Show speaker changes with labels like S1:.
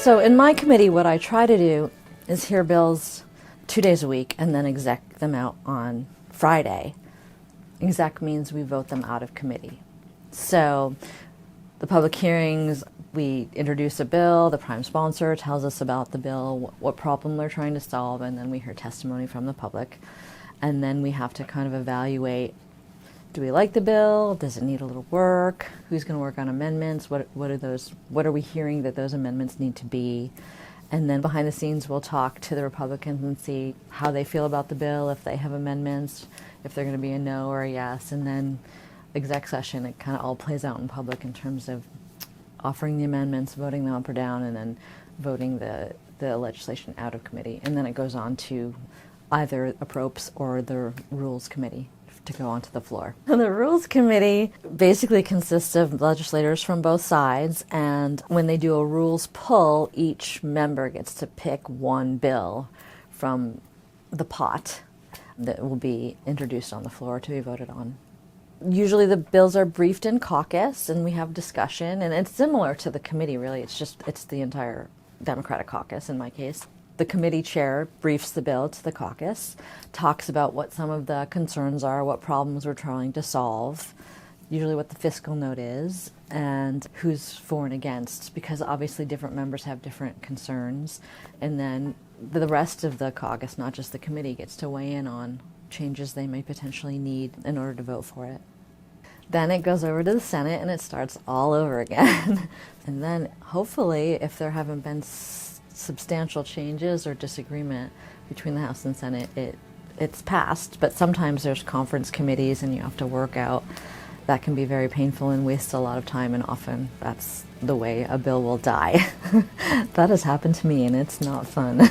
S1: So in my committee, what I try to do is hear bills 2 days a week and then exec them out on Friday. Exec means we vote them out of committee. So the public hearings, we introduce a bill, the prime sponsor tells us about the bill, what problem they're trying to solve, and then we hear testimony from the public. And then we have to kind of evaluate, do we like the bill? Does it need a little work? Who's going to work on amendments? What are we hearing that those amendments need to be? And then behind the scenes, we'll talk to the Republicans and see how they feel about the bill, if they have amendments, if they're going to be a no or a yes. And then exec session, it kind of all plays out in public in terms of offering the amendments, voting them up or down, and then voting the legislation out of committee. And then it goes on to either approps or the rules committee to go onto the floor. And the Rules Committee basically consists of legislators from both sides, and when they do a rules pull, each member gets to pick one bill from the pot that will be introduced on the floor to be voted on. Usually the bills are briefed in caucus and we have discussion, and it's similar to the committee really, it's the entire Democratic caucus in my case. The committee chair briefs the bill to the caucus, talks about what some of the concerns are, what problems we're trying to solve, usually what the fiscal note is, and who's for and against, because obviously different members have different concerns. And then the rest of the caucus, not just the committee, gets to weigh in on changes they may potentially need in order to vote for it. Then it goes over to the Senate and it starts all over again. And then hopefully, if there haven't been substantial changes or disagreement between the House and Senate, it's passed. But sometimes there's conference committees and you have to work out. That can be very painful and waste a lot of time, and often that's the way a bill will die. That has happened to me and it's not fun.